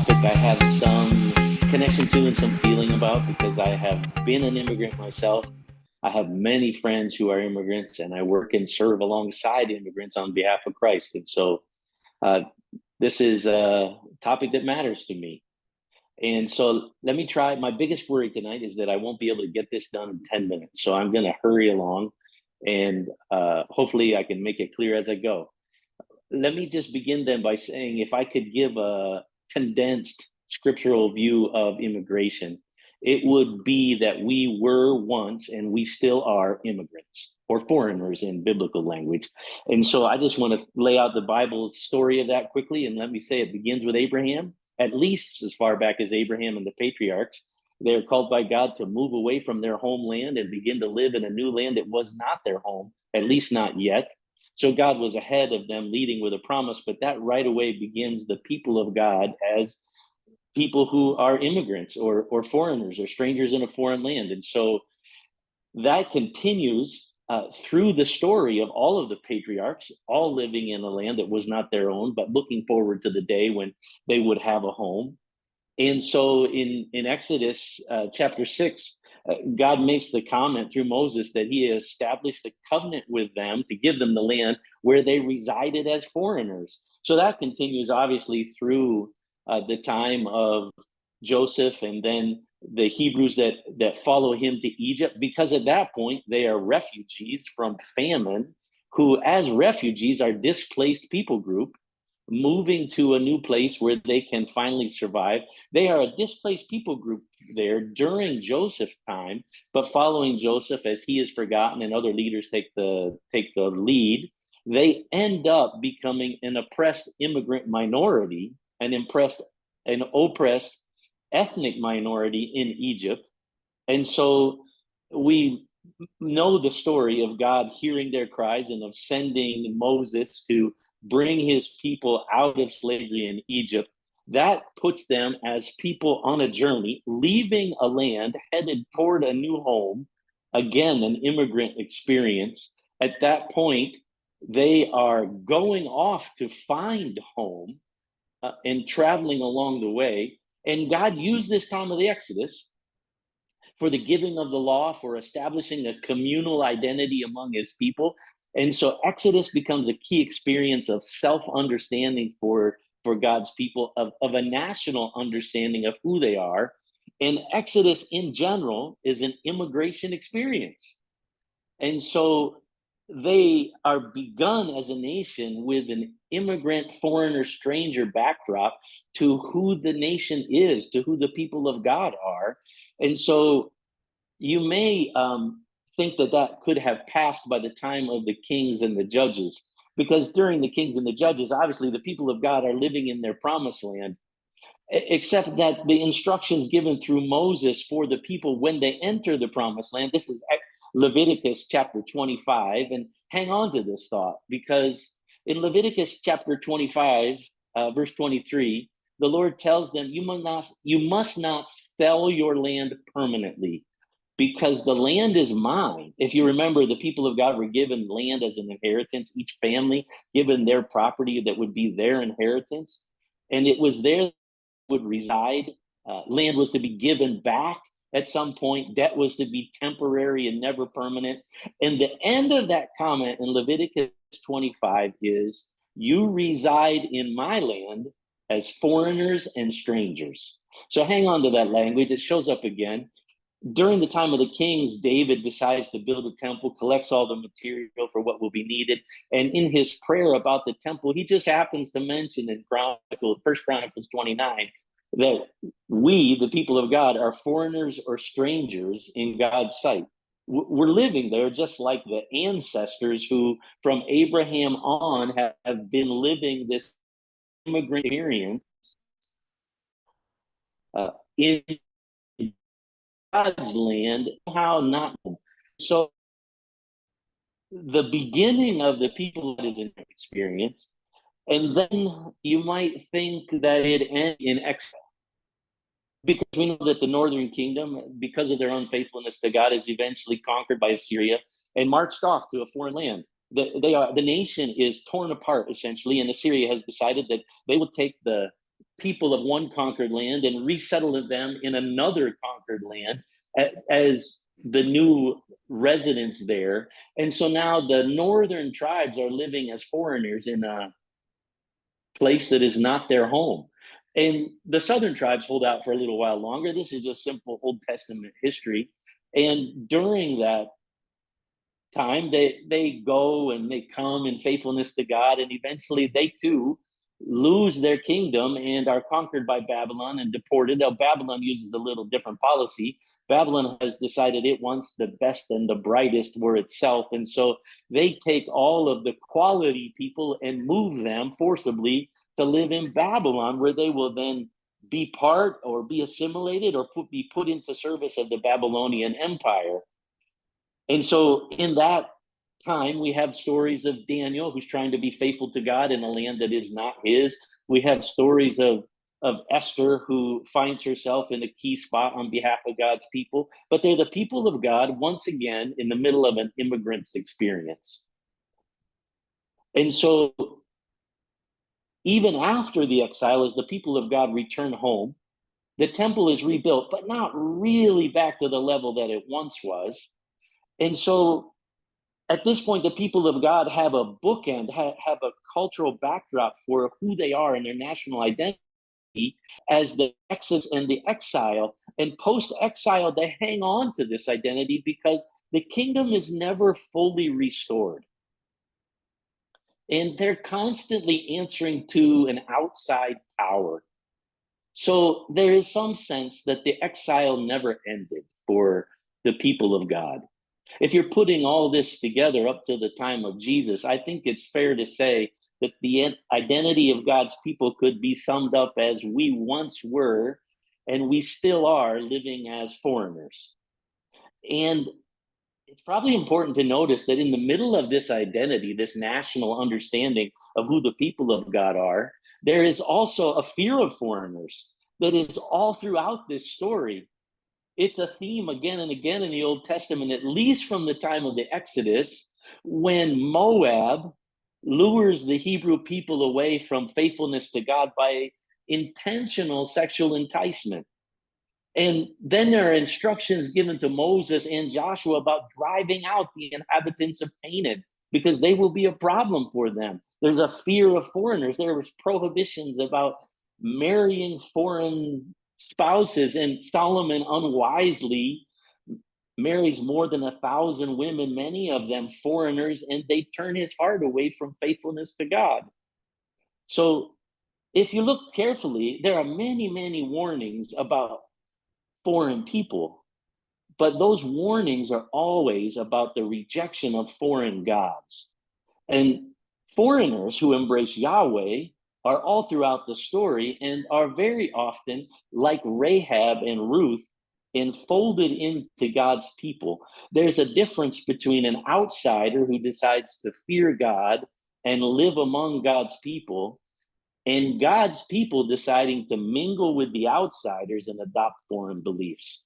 topic I have some connection to and some feeling about because I have been an immigrant myself. I have many friends who are immigrants, and I work and serve alongside immigrants on behalf of Christ. And so uh, this is a topic that matters to me. And so let me try. My biggest worry tonight is that I won't be able to get this done in 10 minutes. So I'm going to hurry along and hopefully I can make it clear as I go. Let me just begin then by saying if I could give a condensed scriptural view of immigration, it would be that we were once and we still are immigrants or foreigners in biblical language. And so I just want to lay out the Bible story of that quickly. And let me say it begins with Abraham, at least as far back as Abraham and the patriarchs. They're called by God to move away from their homeland and begin to live in a new land that was not their home, at least not yet. So God was ahead of them, leading with a promise, but that right away begins the people of God as people who are immigrants or foreigners or strangers in a foreign land. And so that continues through the story of all of the patriarchs, all living in a land that was not their own, but looking forward to the day when they would have a home. And so in Exodus chapter 6, God makes the comment through Moses that he established a covenant with them to give them the land where they resided as foreigners. So that continues obviously through the time of Joseph and then the Hebrews that follow him to Egypt, because at that point they are refugees from famine, who as refugees are displaced people group moving to a new place where they can finally survive. They are a displaced people group there during Joseph's time, but following Joseph as he is forgotten and other leaders take the lead, they end up becoming an oppressed immigrant minority, an oppressed ethnic minority in Egypt. And so we know the story of God hearing their cries and of sending Moses to bring his people out of slavery in Egypt. That puts them as people on a journey, leaving a land, headed toward a new home, again, an immigrant experience. At that point, they are going off to find home and traveling along the way. And God used this time of the Exodus for the giving of the law, for establishing a communal identity among his people. And so Exodus becomes a key experience of self-understanding for God's people, of a national understanding of who they are. And Exodus in general is an immigration experience. And so they are begun as a nation with an immigrant, foreigner, stranger backdrop to who the nation is, to who the people of God are. And so you may think that that could have passed by the time of the kings and the judges, because during the kings and the judges, obviously the people of God are living in their promised land, except that the instructions given through Moses for the people when they enter the promised land, this is Leviticus chapter 25, and hang on to this thought, because in Leviticus chapter 25, verse 23, the Lord tells them, you must not sell your land permanently, because the land is mine. If you remember, the people of God were given land as an inheritance, each family given their property that would be their inheritance. And it was there would reside. Land was to be given back at some point. Debt was to be temporary and never permanent. And the end of that comment in Leviticus 25 is, you reside in my land as foreigners and strangers. So hang on to that language. It shows up again. During the time of the kings, David decides to build a temple, collects all the material for what will be needed. And in his prayer about the temple, he just happens to mention in First Chronicles 29, that we, the people of God, are foreigners or strangers in God's sight. We're living there just like the ancestors who, from Abraham on, have been living this immigrant experience in God's land, how not. So the beginning of the people is an experience, and then you might think that it ends in exile, because we know that the northern kingdom, because of their unfaithfulness to God, is eventually conquered by Assyria and marched off to a foreign land. The nation is torn apart essentially, and Assyria has decided that they will take people of one conquered land and resettled them in another conquered land as the new residents there. And so now the northern tribes are living as foreigners in a place that is not their home. And the southern tribes hold out for a little while longer. This is just simple Old Testament history. And during that time, they go and they come in faithfulness to God, and eventually they too lose their kingdom and are conquered by Babylon and deported. Now, Babylon uses a little different policy. Babylon has decided it wants the best and the brightest for itself, and so they take all of the quality people and move them forcibly to live in Babylon, where they will then be part or be assimilated or be put into service of the Babylonian Empire. And so in that time, we have stories of Daniel, who's trying to be faithful to God in a land that is not his. We have stories of Esther, who finds herself in a key spot on behalf of God's people. But they're the people of God, once again, in the middle of an immigrant's experience. And so even after the exile, as the people of God return home, the temple is rebuilt, but not really back to the level that it once was. And so at this point, the people of God have a bookend, have a cultural backdrop for who they are and their national identity as the exodus and the exile. And post-exile, they hang on to this identity because the kingdom is never fully restored. And they're constantly answering to an outside power. So there is some sense that the exile never ended for the people of God. If you're putting all this together up to the time of Jesus, I think it's fair to say that the identity of God's people could be summed up as we once were, and we still are living as foreigners. And it's probably important to notice that in the middle of this identity, this national understanding of who the people of God are, there is also a fear of foreigners that is all throughout this story. It's a theme again and again in the Old Testament, at least from the time of the Exodus, when Moab lures the Hebrew people away from faithfulness to God by intentional sexual enticement. And then there are instructions given to Moses and Joshua about driving out the inhabitants of Canaan because they will be a problem for them. There's a fear of foreigners. There was prohibitions about marrying foreign spouses, and Solomon unwisely marries more than 1,000 women, many of them foreigners, and they turn his heart away from faithfulness to God. So if you look carefully, there are many, many warnings about foreign people, but those warnings are always about the rejection of foreign gods. And foreigners who embrace Yahweh are all throughout the story and are very often, like Rahab and Ruth, enfolded into God's people. There's a difference between an outsider who decides to fear God and live among God's people, and God's people deciding to mingle with the outsiders and adopt foreign beliefs.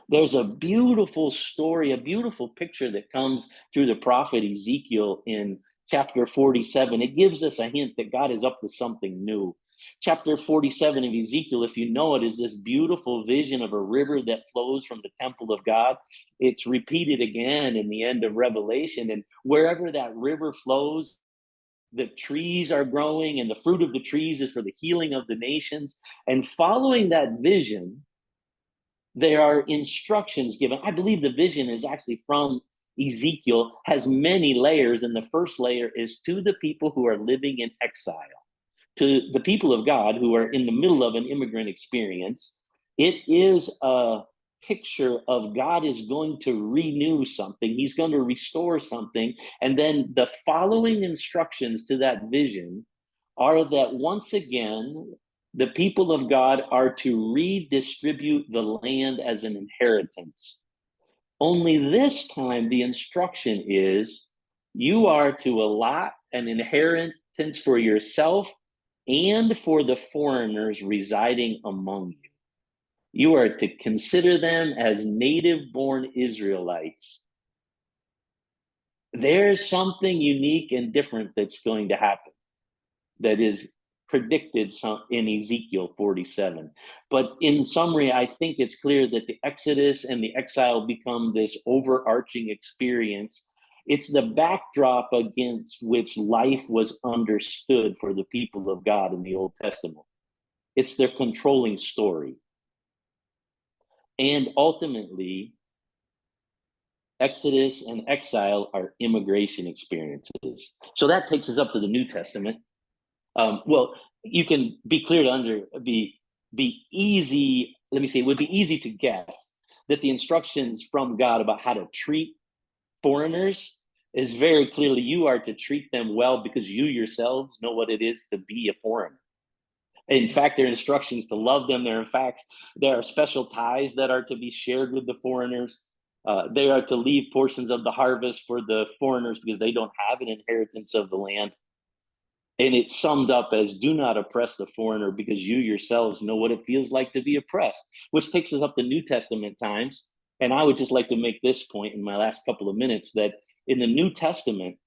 There's a beautiful story, a beautiful picture that comes through the prophet Ezekiel in chapter 47. It gives us a hint that God is up to something new. Chapter 47 of Ezekiel, if you know it, is this beautiful vision of a river that flows from the temple of God. It's repeated again in the end of Revelation. And wherever that river flows, the trees are growing, and the fruit of the trees is for the healing of the nations. And following that vision, there are instructions given. I believe the vision is actually from Ezekiel, has many layers. And the first layer is to the people who are living in exile, to the people of God who are in the middle of an immigrant experience. It is a picture of God is going to renew something. He's going to restore something. And then the following instructions to that vision are that once again, the people of God are to redistribute the land as an inheritance. Only this time, the instruction is you are to allot an inheritance for yourself and for the foreigners residing among you. You are to consider them as native-born Israelites. There's something unique and different that's going to happen that is predicted in Ezekiel 47. But in summary, I think it's clear that the Exodus and the exile become this overarching experience. It's the backdrop against which life was understood for the people of God in the Old Testament. It's their controlling story. And ultimately, Exodus and exile are immigration experiences. So that takes us up to the New Testament. Well, you can be clear to be easy. Let me say, it would be easy to guess that the instructions from God about how to treat foreigners is very clearly you are to treat them well because you yourselves know what it is to be a foreigner. In fact, there are instructions to love them. There are special ties that are to be shared with the foreigners. They are to leave portions of the harvest for the foreigners because they don't have an inheritance of the land. And it's summed up as do not oppress the foreigner because you yourselves know what it feels like to be oppressed, which takes us up to New Testament times. And I would just like to make this point in my last couple of minutes that in the New Testament,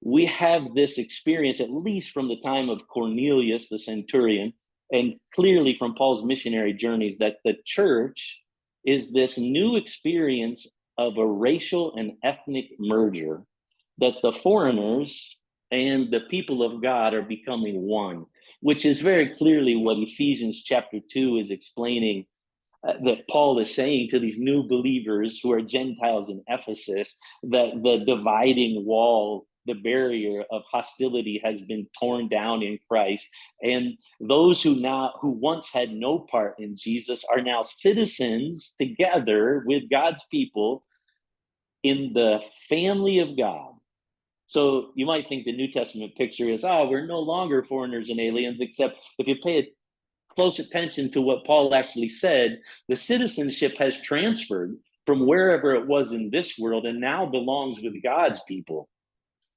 we have this experience, at least from the time of Cornelius, the centurion, and clearly from Paul's missionary journeys, that the church is this new experience of a racial and ethnic merger, that the foreigners and the people of God are becoming one, which is very clearly what Ephesians chapter 2 is explaining, that Paul is saying to these new believers who are Gentiles in Ephesus, that the dividing wall, the barrier of hostility has been torn down in Christ. And those who once had no part in Jesus are now citizens together with God's people in the family of God. So you might think the New Testament picture is, we're no longer foreigners and aliens, except if you pay close attention to what Paul actually said, the citizenship has transferred from wherever it was in this world and now belongs with God's people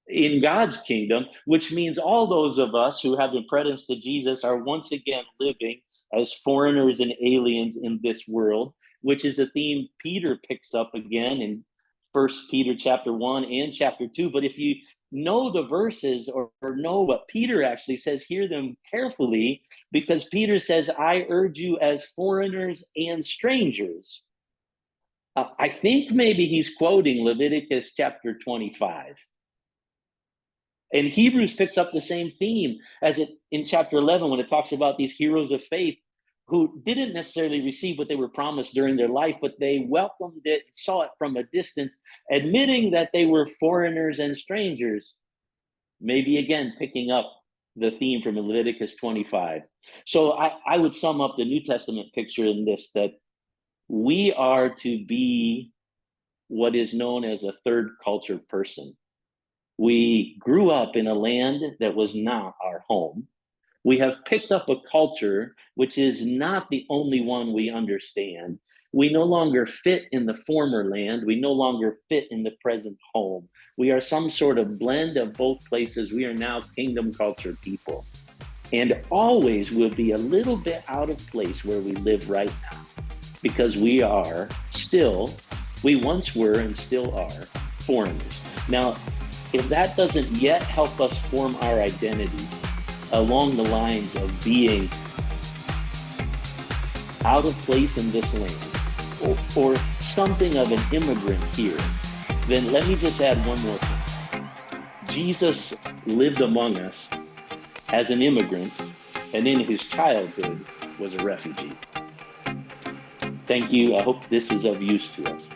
in God's kingdom, which means all those of us who have been credits to Jesus are once again living as foreigners and aliens in this world, which is a theme Peter picks up again in First Peter chapter 1 and chapter 2. But if you know the verses or know what Peter actually says, hear them carefully, because Peter says, I urge you as foreigners and strangers. I think maybe he's quoting Leviticus chapter 25. And Hebrews picks up the same theme as it in chapter 11 when it talks about these heroes of faith who didn't necessarily receive what they were promised during their life, but they welcomed it, saw it from a distance, admitting that they were foreigners and strangers. Maybe again, picking up the theme from Leviticus 25. So I would sum up the New Testament picture in this, that we are to be what is known as a third culture person. We grew up in a land that was not our home. We have picked up a culture which is not the only one we understand. We no longer fit in the former land. We no longer fit in the present home. We are some sort of blend of both places. We are now kingdom culture people. And always will be a little bit out of place where we live right now, because we once were and still are foreigners. Now, if that doesn't yet help us form our identity along the lines of being out of place in this land or something of an immigrant here, then let me just add one more thing. Jesus lived among us as an immigrant, and in his childhood was a refugee. Thank you. I hope this is of use to us.